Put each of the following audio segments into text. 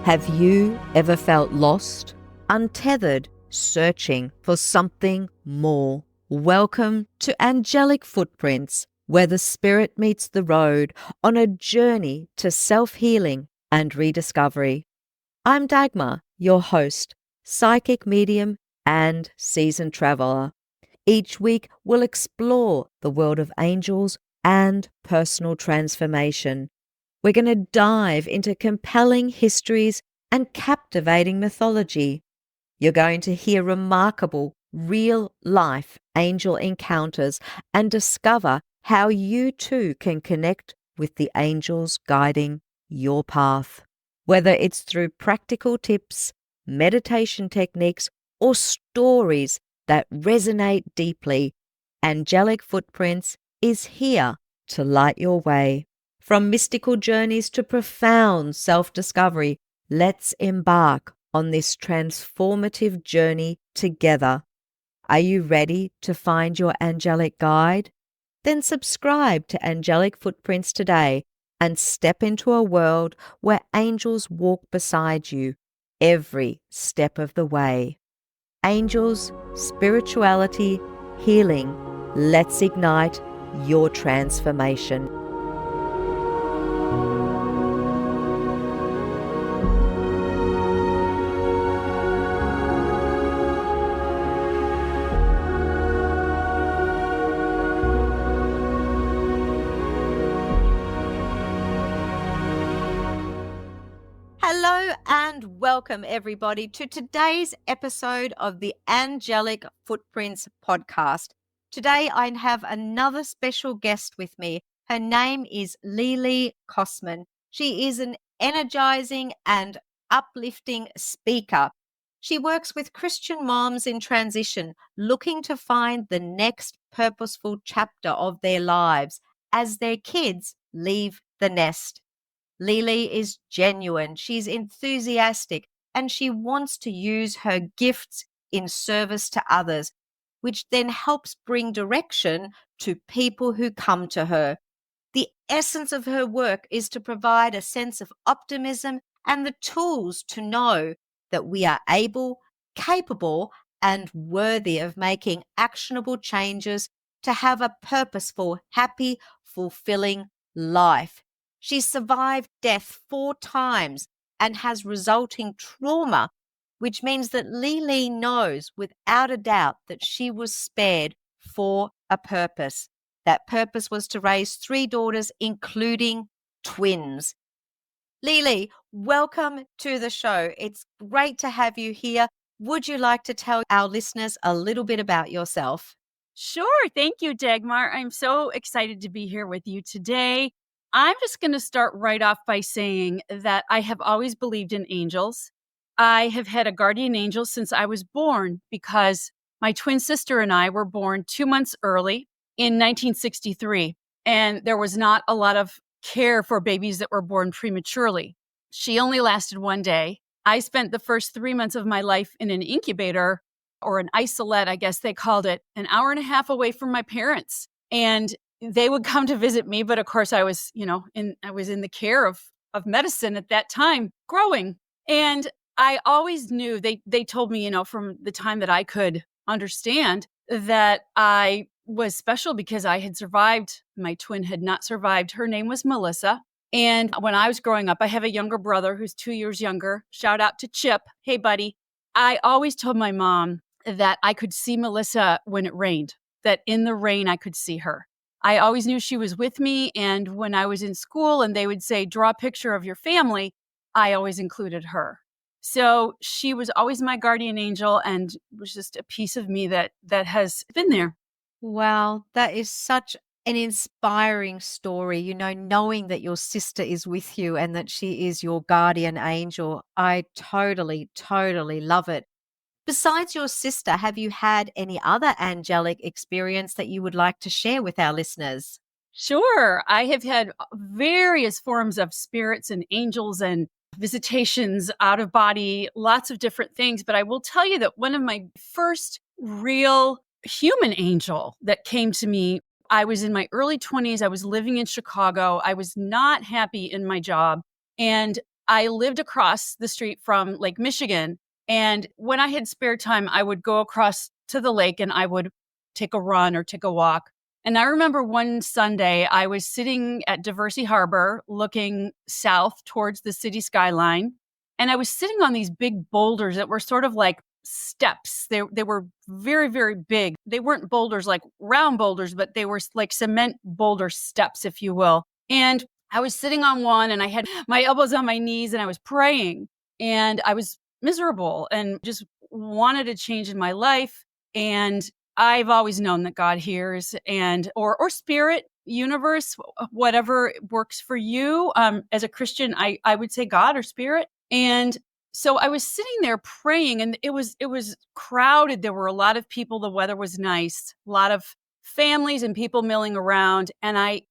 Have you ever felt lost, untethered, searching for something more? Welcome to Angelic Footprints, where the spirit meets the road on a journey to self-healing and rediscovery. I'm Dagmar, your host, psychic medium and seasoned traveler. Each week, we'll explore the world of angels and personal transformation. We're going to dive into compelling histories and captivating mythology. You're going to hear remarkable, real-life angel encounters and discover how you too can connect with the angels guiding your path. Whether it's through practical tips, meditation techniques, or stories that resonate deeply, Angelic Footprints is here to light your way. From mystical journeys to profound self-discovery, let's embark on this transformative journey together. Are you ready to find your angelic guide? Then subscribe to Angelic Footprints today and step into a world where angels walk beside you every step of the way. Angels, spirituality, healing, let's ignite your transformation. Hello and welcome everybody to today's episode of the Angelic Footprints podcast. Today I have another special guest with me. Her name is Leigh Leigh Kossman. She is an energizing and uplifting speaker. She works with Christian moms in transition, looking to find the next purposeful chapter of their lives as their kids leave the nest. Leigh Leigh is genuine, she's enthusiastic, and she wants to use her gifts in service to others, which then helps bring direction to people who come to her. The essence of her work is to provide a sense of optimism and the tools to know that we are able, capable, and worthy of making actionable changes to have a purposeful, happy, fulfilling life. She's survived death 4 times and has resulting trauma, which means that Leigh Leigh knows without a doubt that she was spared for a purpose. That purpose was to raise 3 daughters, including twins. Leigh Leigh, welcome to the show. It's great to have you here. Would you like to tell our listeners a little bit about yourself? Sure. Thank you, Dagmar. I'm so excited to be here with you today. I'm just going to start right off by saying that I have always believed in angels. I have had a guardian angel since I was born because my twin sister and I were born 2 months early in 1963, and there was not a lot of care for babies that were born prematurely. She only lasted 1 day. I spent the first 3 months of my life in an incubator, or an isolette, I guess they called it, an hour and a half away from my parents. And they would come to visit me, but of course I was, I was in the care of medicine at that time, growing. And I always knew, they told me, from the time that I could understand, that I was special because I had survived. My twin had not survived. Her name was Melissa. And when I was growing up, I have a younger brother who's 2 years younger. Shout out to Chip. Hey, buddy. I always told my mom that I could see Melissa when it rained, that in the rain I could see her. I always knew she was with me, and when I was in school and they would say, draw a picture of your family, I always included her. So she was always my guardian angel and was just a piece of me that has been there. Wow, that is such an inspiring story, knowing that your sister is with you and that she is your guardian angel. I totally, totally love it. Besides your sister, have you had any other angelic experience that you would like to share with our listeners? Sure. I have had various forms of spirits and angels and visitations, out of body, lots of different things. But I will tell you that one of my first real human angel that came to me, I was in my early 20s. I was living in Chicago. I was not happy in my job. And I lived across the street from Lake Michigan. And when I had spare time, I would go across to the lake and I would take a run or take a walk. And I remember one Sunday, I was sitting at Diversey Harbor looking south towards the city skyline. And I was sitting on these big boulders that were sort of like steps. They were very, very big. They weren't boulders like round boulders, but they were like cement boulder steps, if you will. And I was sitting on one and I had my elbows on my knees and I was praying and I was miserable and just wanted a change in my life. And I've always known that God hears and or spirit, universe, whatever works for you. As a Christian, I would say God or spirit. And so I was sitting there praying and it was crowded. There were a lot of people. The weather was nice, a lot of families and people milling around. And I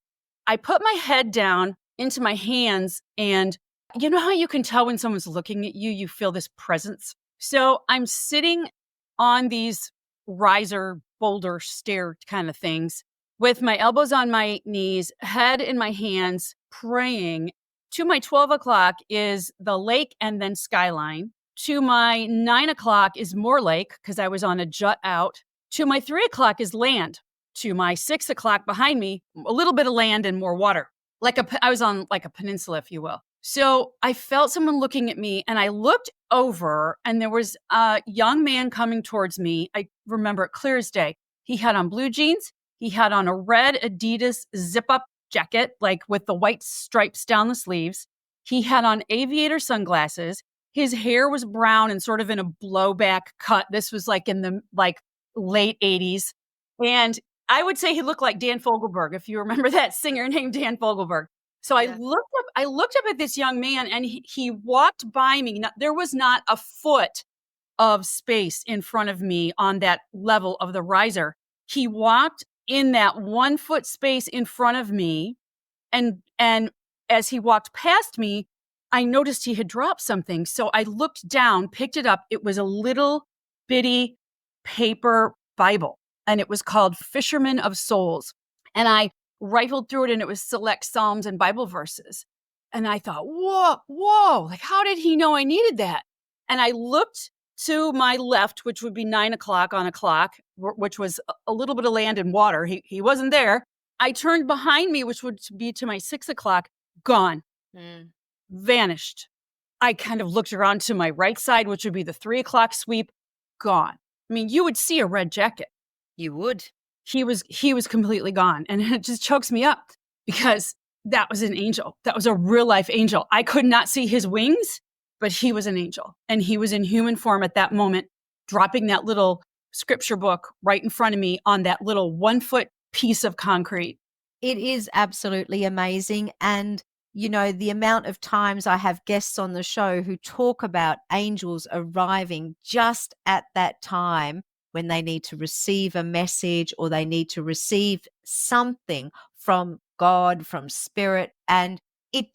put my head down into my hands, and you know how you can tell when someone's looking at you, you feel this presence. So I'm sitting on these riser boulder stair kind of things with my elbows on my knees, head in my hands, praying. To my 12 o'clock is the lake and then skyline. To my 9 o'clock is more lake because I was on a jut out. To my 3 o'clock is land. To my 6 o'clock behind me, a little bit of land and more water. I was on like a peninsula, if you will. So I felt someone looking at me and I looked over and there was a young man coming towards me. I remember it clear as day. He had on blue jeans. He had on a red Adidas zip up jacket, like with the white stripes down the sleeves. He had on aviator sunglasses. His hair was brown and sort of in a blowback cut. This was like in the late 80s. And I would say he looked like Dan Fogelberg, if you remember that singer named Dan Fogelberg. So Yeah. I looked up at this young man and he walked by me. Now, there was not a foot of space in front of me on that level of the riser. He walked in that 1 foot space in front of me. And as he walked past me, I noticed he had dropped something. So I looked down, picked it up. It was a little bitty paper Bible, and it was called Fisherman of Souls. And I rifled through it, and it was select Psalms and Bible verses. And I thought, whoa, like, how did he know I needed that? And I looked to my left, which would be 9 o'clock on a clock, which was a little bit of land and water. He wasn't there. I turned behind me, which would be to my 6 o'clock, gone, vanished. I kind of looked around to my right side, which would be the 3 o'clock sweep, gone. I mean, you would see a red jacket. You would. He was completely gone. And it just chokes me up because that was an angel. That was a real life angel. I could not see his wings, but he was an angel. And he was in human form at that moment, dropping that little scripture book right in front of me on that little 1 foot piece of concrete. It is absolutely amazing. And, you know, the amount of times I have guests on the show who talk about angels arriving just at that time when they need to receive a message or they need to receive something from God, from spirit. And it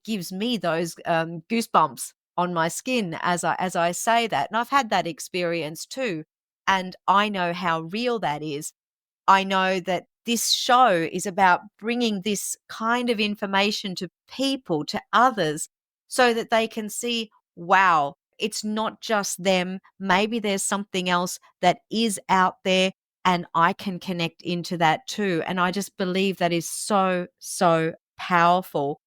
gives me those goosebumps on my skin as I say that. And I've had that experience too. And I know how real that is. I know that this show is about bringing this kind of information to people, to others, so that they can see, wow, it's not just them. Maybe there's something else that is out there and I can connect into that too. And I just believe that is so, so powerful.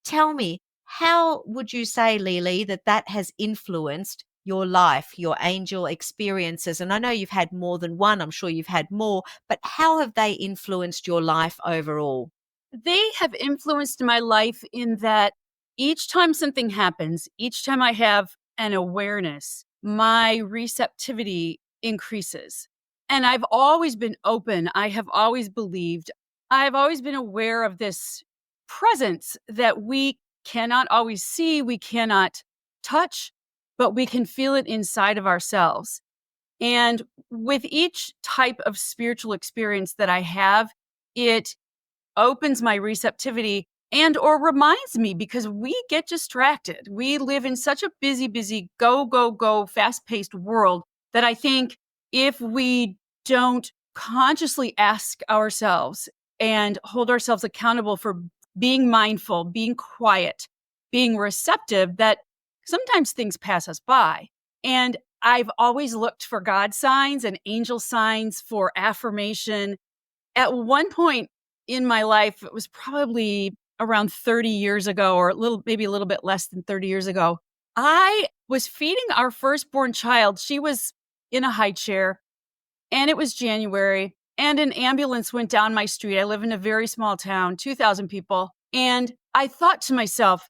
Tell me, how would you say, Leigh Leigh, that has influenced your life, your angel experiences? And I know you've had more than one. I'm sure you've had more, but how have they influenced your life overall? They have influenced my life in that each time something happens, each time I have an awareness, my receptivity increases. And I've always been open. I have always believed. I've always been aware of this presence that we cannot always see, we cannot touch, but we can feel it inside of ourselves. And with each type of spiritual experience that I have, it opens my receptivity and or reminds me, because we get distracted. We live in such a busy, go, fast-paced world that I think if we don't consciously ask ourselves and hold ourselves accountable for being mindful, being quiet, being receptive that sometimes things pass us by. And I've always looked for God signs and angel signs for affirmation. At one point in my life, it was probably around 30 years ago, or maybe a little bit less than 30 years ago. I was feeding our firstborn child. She was in a high chair, and it was January, and an ambulance went down my street. I live in a very small town, 2,000 people. And I thought to myself,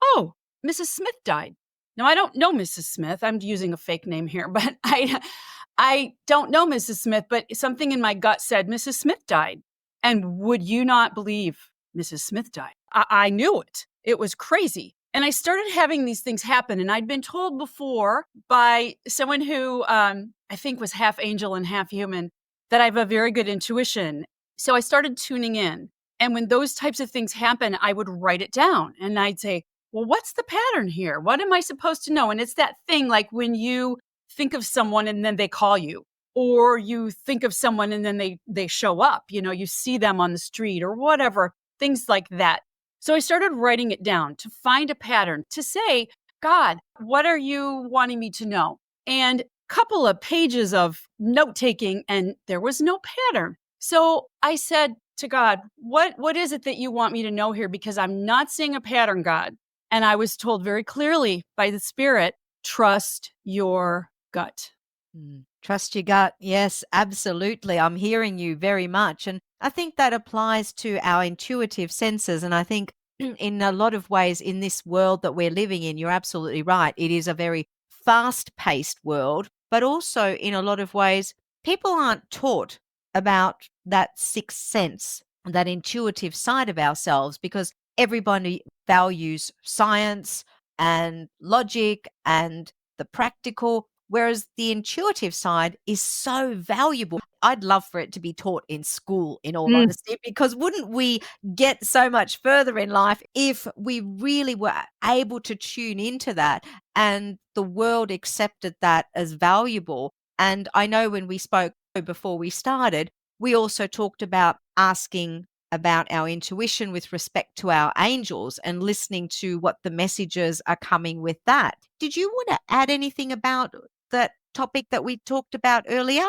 oh, Mrs. Smith died. Now, I don't know Mrs. Smith. I'm using a fake name here, but I don't know Mrs. Smith, but something in my gut said Mrs. Smith died. And would you not believe Mrs. Smith died? I knew it. It was crazy. And I started having these things happen. And I'd been told before by someone who I think was half angel and half human that I have a very good intuition. So I started tuning in. And when those types of things happen, I would write it down and I'd say, well, what's the pattern here? What am I supposed to know? And it's that thing like when you think of someone and then they call you, or you think of someone and then they show up, you see them on the street or whatever, things like that. So I started writing it down to find a pattern, to say, God, what are you wanting me to know? And a couple of pages of note taking, and there was no pattern. So I said to God, what is it that you want me to know here? Because I'm not seeing a pattern, God. And I was told very clearly by the Spirit, trust your gut. Trust your gut. Yes, absolutely. I'm hearing you very much. And I think that applies to our intuitive senses. And I think in a lot of ways in this world that we're living in, you're absolutely right. It is a very fast paced world, but also in a lot of ways, people aren't taught about that sixth sense, that intuitive side of ourselves, because everybody values science and logic and the practical, whereas the intuitive side is so valuable. I'd love for it to be taught in school, in all honesty, because wouldn't we get so much further in life if we really were able to tune into that and the world accepted that as valuable? And I know when we spoke before we started, we also talked about asking about our intuition with respect to our angels and listening to what the messages are coming with that. Did you want to add anything about that topic that we talked about earlier?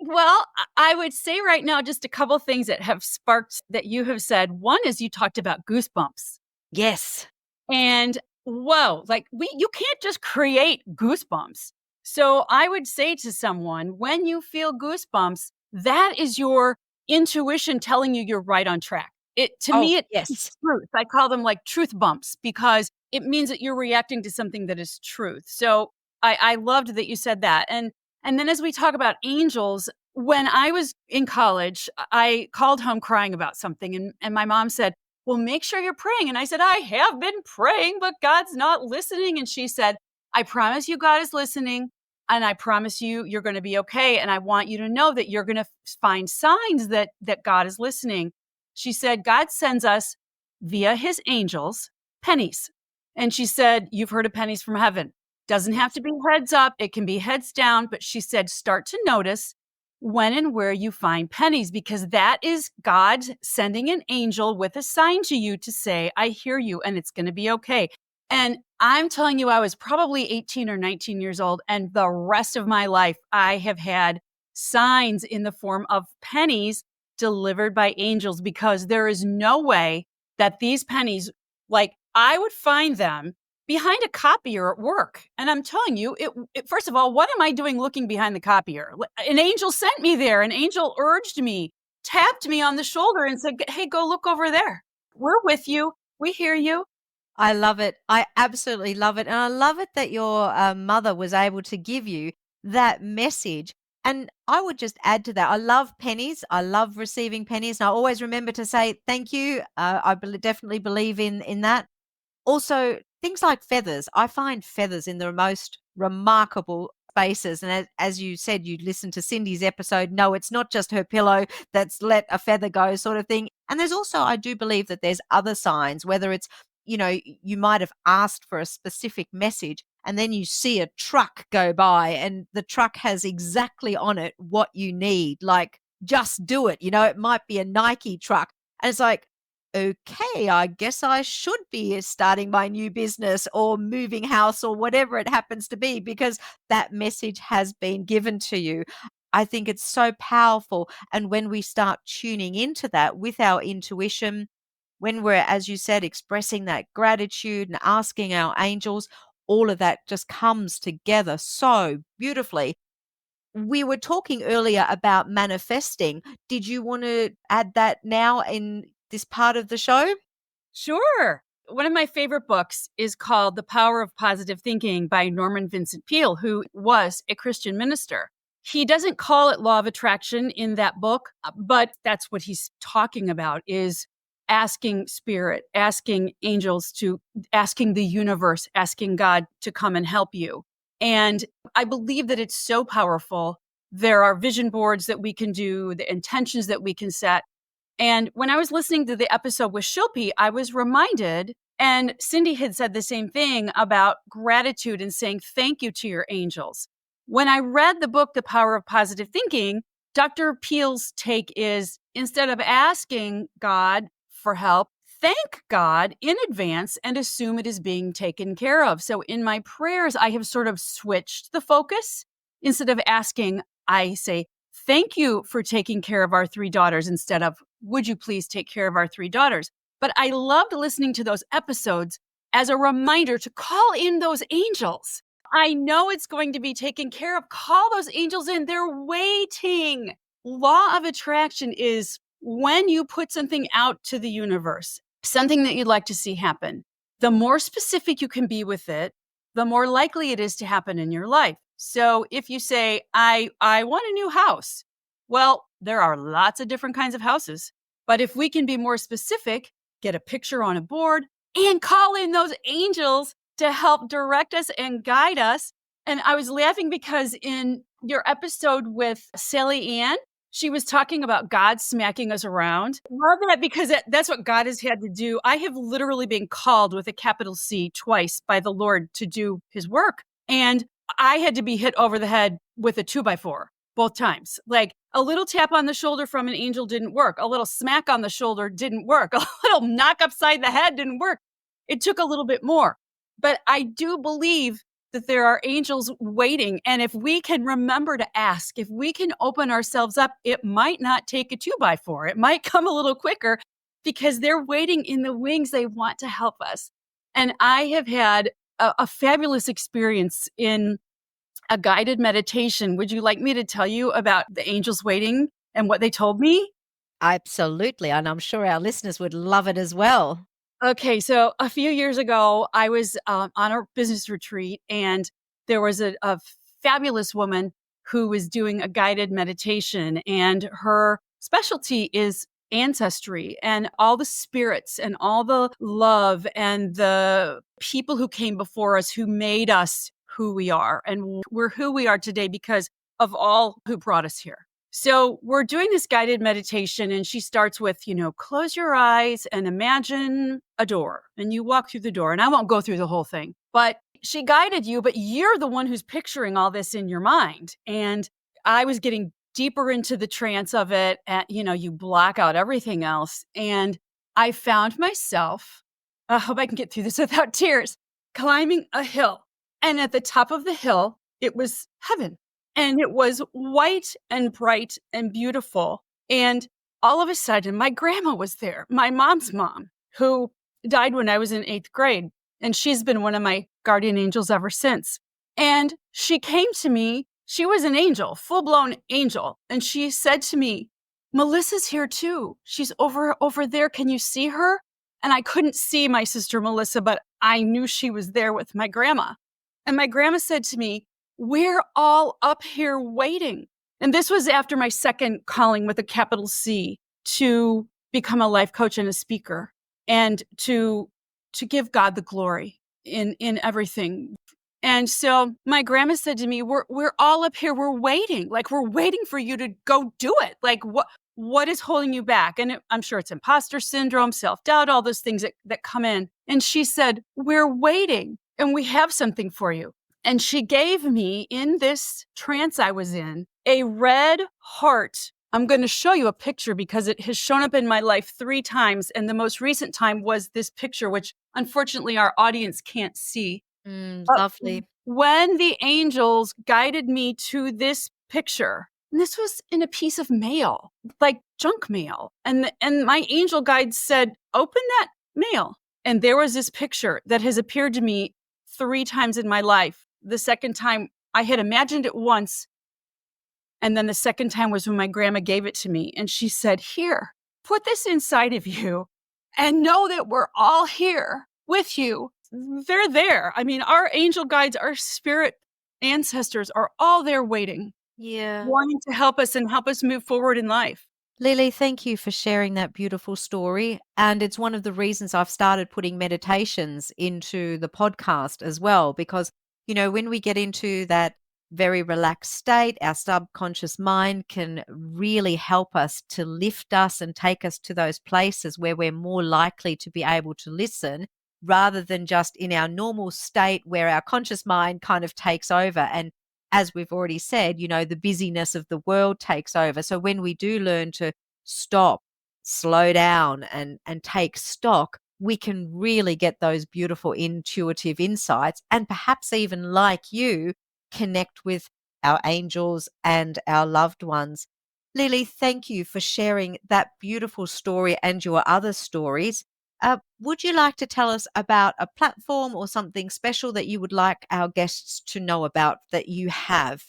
Well, I would say right now just a couple things that have sparked that you have said. One is you talked about goosebumps. Yes. And whoa, like you can't just create goosebumps. So I would say to someone, when you feel goosebumps, that is your intuition telling you you're right on track. To Oh, me, it's yes. truth. I call them like truth bumps because it means that you're reacting to something that is truth. So I loved that you said that. And then as we talk about angels, when I was in college, I called home crying about something, and my mom said, well, make sure you're praying. And I said, I have been praying, but God's not listening. And she said, I promise you God is listening. And I promise you, you're going to be okay. And I want you to know that you're going to find signs that God is listening. She said, God sends us via his angels pennies. And she said, you've heard of pennies from heaven. Doesn't have to be heads up. It can be heads down. But she said, start to notice when and where you find pennies, because that is God sending an angel with a sign to you to say, I hear you and it's going to be okay. And I'm telling you, I was probably 18 or 19 years old. And the rest of my life, I have had signs in the form of pennies delivered by angels, because there is no way that these pennies, like I would find them behind a copier at work. And I'm telling you, first of all, what am I doing looking behind the copier? An angel sent me there. An angel urged me, tapped me on the shoulder and said, hey, go look over there. We're with you. We hear you. I love it. I absolutely love it. And I love it that your mother was able to give you that message. And I would just add to that, I love pennies. I love receiving pennies. And I always remember to say thank you. Definitely believe in that. Also, things like feathers. I find feathers in the most remarkable spaces. And as you said, you listened to Cindy's episode. No, it's not just her pillow that's let a feather go sort of thing. And there's also, I do believe that there's other signs, whether it's, you might have asked for a specific message and then you see a truck go by and the truck has exactly on it what you need. Like, just do it. It might be a Nike truck. And it's like, okay, I guess I should be starting my new business or moving house or whatever it happens to be because that message has been given to you. I think it's so powerful. And when we start tuning into that with our intuition, when we're, as you said, expressing that gratitude and asking our angels, all of that just comes together so beautifully. We were talking earlier about manifesting. Did you want to add that now in this part of the show? Sure. One of my favorite books is called The Power of Positive Thinking by Norman Vincent Peale, who was a Christian minister. He doesn't call it law of attraction in that book, but that's what he's talking about is asking spirit, asking angels to asking the universe, asking God to come and help you. And I believe that it's so powerful. There are vision boards that we can do, the intentions that we can set. And when I was listening to the episode with Shilpi, I was reminded, and Cindy had said the same thing about gratitude and saying thank you to your angels. When I read the book, The Power of Positive Thinking, Dr. Peel's take is instead of asking God for help, thank God in advance and assume it is being taken care of. So in my prayers, I have sort of switched the focus. Instead of asking, I say, thank you for taking care of our three daughters instead of, would you please take care of our three daughters? But I loved listening to those episodes as a reminder to call in those angels. I know it's going to be taken care of. Call those angels in. They're waiting. Law of attraction is when you put something out to the universe, something that you'd like to see happen, the more specific you can be with it, the more likely it is to happen in your life. So if you say, I want a new house, well, there are lots of different kinds of houses. But if we can be more specific, get a picture on a board and call in those angels to help direct us and guide us. And I was laughing because in your episode with Sally Ann, she was talking about God smacking us around. Love that because that's what God has had to do. I have literally been called with a capital C twice by the Lord to do his work. And I had to be hit over the head with a 2x4 both times. Like a little tap on the shoulder from an angel didn't work. A little smack on the shoulder didn't work. A little knock upside the head didn't work. It took a little bit more. But I do believe that there are angels waiting. And if we can remember to ask, if we can open ourselves up, it might not take a 2x4. It might come a little quicker because they're waiting in the wings. They want to help us. And I have had a fabulous experience in a guided meditation. Would you like me to tell you about the angels waiting and what they told me? Absolutely. And I'm sure our listeners would love it as well. Okay, so a few years ago, I was on a business retreat, and there was a fabulous woman who was doing a guided meditation, and her specialty is ancestry and all the spirits and all the love and the people who came before us who made us who we are. And we're who we are today because of all who brought us here. So we're doing this guided meditation, and she starts with, close your eyes and imagine a door, and you walk through the door. And I won't go through the whole thing, but she guided you, but you're the one who's picturing all this in your mind. And I was getting deeper into the trance of it. And, you block out everything else. And I found myself, I hope I can get through this without tears, climbing a hill. And at the top of the hill, it was heaven. And it was white and bright and beautiful. And all of a sudden, my grandma was there, my mom's mom, who died when I was in 8th grade. And she's been one of my guardian angels ever since. And she came to me. She was an angel, full-blown angel. And she said to me, Melissa's here too. She's over there. Can you see her? And I couldn't see my sister Melissa, but I knew she was there with my grandma. And my grandma said to me, we're all up here waiting. And this was after my second calling with a capital C to become a life coach and a speaker and to give God the glory in everything. And so my grandma said to me, we're all up here. We're waiting. Like, we're waiting for you to go do it. Like, what is holding you back? And I'm sure it's imposter syndrome, self-doubt, all those things that come in. And she said, we're waiting and we have something for you. And she gave me, in this trance I was in, a red heart I'm going to show you a picture because it has shown up in my life 3 times. And the most recent time was this picture, which unfortunately our audience can't see. But Lovely. when the angels guided me to this picture, and this was in a piece of mail, like junk mail, and my angel guide said, "Open that mail." And there was this picture that has appeared to me 3 times in my life. The second time I had imagined it once, and then the second time was when my grandma gave it to me, and she said, "Here, put this inside of you and know that we're all here with you." They're there. I mean, our angel guides, our spirit ancestors are all there waiting, Yeah. wanting to help us and help us move forward in life. Leigh Leigh, thank you for sharing that beautiful story. And it's one of the reasons I've started putting meditations into the podcast as well, because, when we get into that very relaxed state, our subconscious mind can really help us to lift us and take us to those places where we're more likely to be able to listen rather than just in our normal state where our conscious mind kind of takes over. And as we've already said, the busyness of the world takes over. So when we do learn to stop, slow down, and take stock, we can really get those beautiful intuitive insights and perhaps even like you connect with our angels and our loved ones. Leigh Leigh, thank you for sharing that beautiful story and your other stories. Would you like to tell us about a platform or something special that you would like our guests to know about that you have?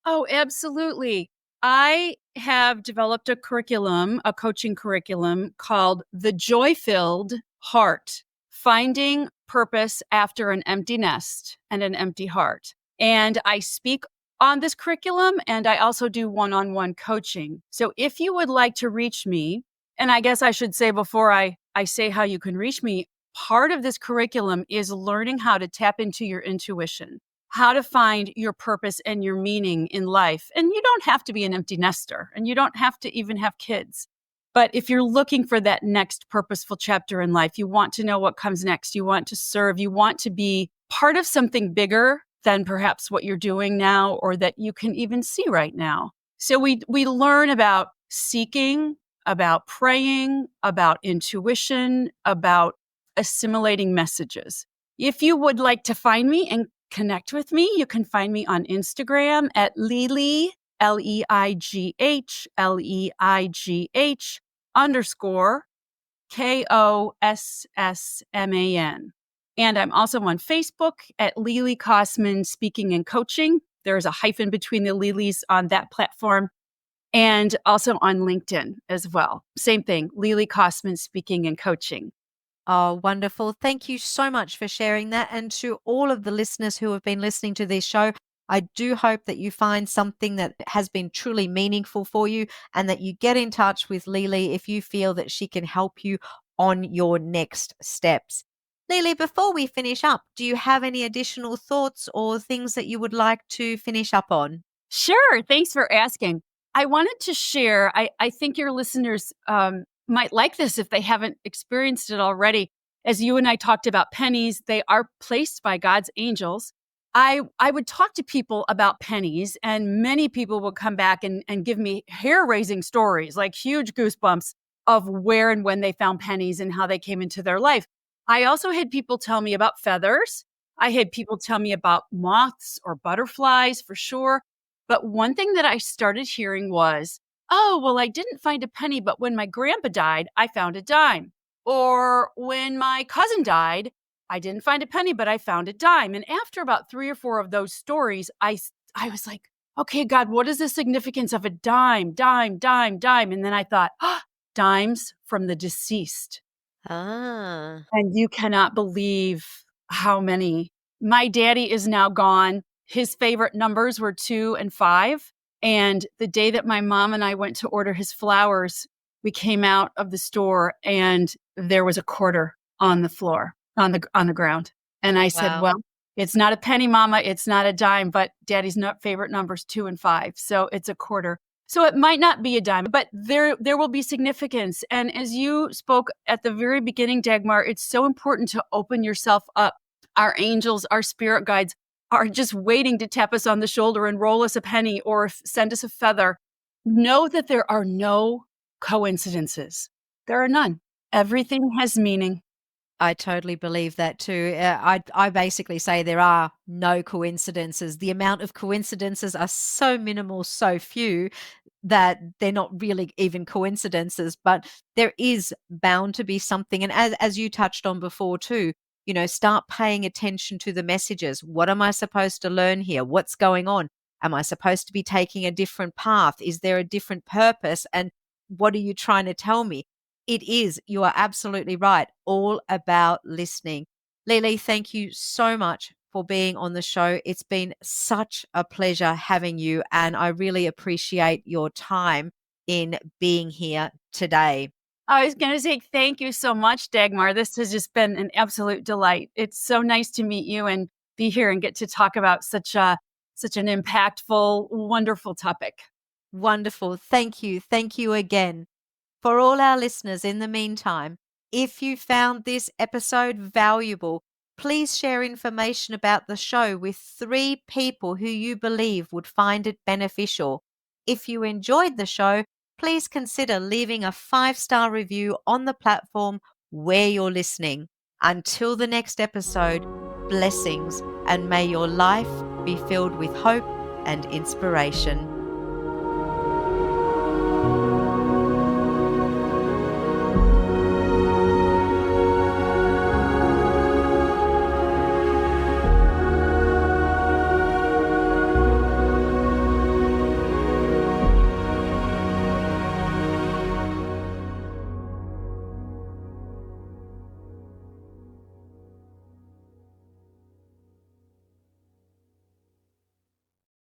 Oh, absolutely. I have developed a curriculum, a coaching curriculum called The Joy-Filled Heart: Finding Purpose After an Empty Nest and an Empty Heart. And I speak on this curriculum, and I also do one-on-one coaching. So if you would like to reach me, and I guess I should say before I say how you can reach me, part of this curriculum is learning how to tap into your intuition, how to find your purpose and your meaning in life. And you don't have to be an empty nester, and you don't have to even have kids. But if you're looking for that next purposeful chapter in life, you want to know what comes next, you want to serve, you want to be part of something bigger than perhaps what you're doing now or that you can even see right now. So we learn about seeking, about praying, about intuition, about assimilating messages. If you would like to find me and connect with me, you can find me on Instagram at Leigh Leigh, LEIGH, underscore KOSSMAN. And I'm also on Facebook at Leigh Leigh Kossman Speaking and Coaching. There's a hyphen between the Leigh-Leighs on that platform. And also on LinkedIn as well. Same thing, Leigh Leigh Kossman Speaking and Coaching. Oh, wonderful. Thank you so much for sharing that. And to all of the listeners who have been listening to this show, I do hope that you find something that has been truly meaningful for you and that you get in touch with Leigh Leigh if you feel that she can help you on your next steps. Leigh Leigh, before we finish up, do you have any additional thoughts or things that you would like to finish up on? Sure. Thanks for asking. I wanted to share, I think your listeners might like this if they haven't experienced it already. As you and I talked about pennies, they are placed by God's angels. I would talk to people about pennies, and many people would come back and give me hair-raising stories, like huge goosebumps of where and when they found pennies and how they came into their life. I also had people tell me about feathers. I had people tell me about moths or butterflies for sure. But one thing that I started hearing was, "Oh, well, I didn't find a penny, but when my grandpa died, I found a dime." Or when my cousin died, I didn't find a penny, but I found a dime. And after about 3 or 4 of those stories, I was like, "Okay, God, what is the significance of a dime, dime, dime, dime?" And then I thought, dimes from the deceased. Ah, And you cannot believe how many. My daddy is now gone. His favorite numbers were 2 and 5. And the day that my mom and I went to order his flowers, we came out of the store and there was a quarter on the floor, on the ground. And I said, wow. "Well, it's not a penny, Mama. It's not a dime, but Daddy's favorite numbers 2 and 5. So it's a quarter." So it might not be a dime, but there will be significance. And as you spoke at the very beginning, Dagmar, it's so important to open yourself up. Our angels, our spirit guides are just waiting to tap us on the shoulder and roll us a penny or send us a feather. Know that there are no coincidences. There are none. Everything has meaning. I totally believe that too. I basically say there are no coincidences. The amount of coincidences are so minimal, so few that they're not really even coincidences, but there is bound to be something. And as you touched on before too, start paying attention to the messages. What am I supposed to learn here? What's going on? Am I supposed to be taking a different path? Is there a different purpose? And what are you trying to tell me? It is, you are absolutely right, all about listening. Leigh Leigh, thank you so much for being on the show. It's been such a pleasure having you, and I really appreciate your time in being here today. I was going to say thank you so much, Dagmar. This has just been an absolute delight. It's so nice to meet you and be here and get to talk about such an impactful, wonderful topic. Wonderful. Thank you. Thank you again. For all our listeners, in the meantime, if you found this episode valuable, please share information about the show with 3 people who you believe would find it beneficial. If you enjoyed the show, please consider leaving a 5-star review on the platform where you're listening. Until the next episode, blessings, and may your life be filled with hope and inspiration.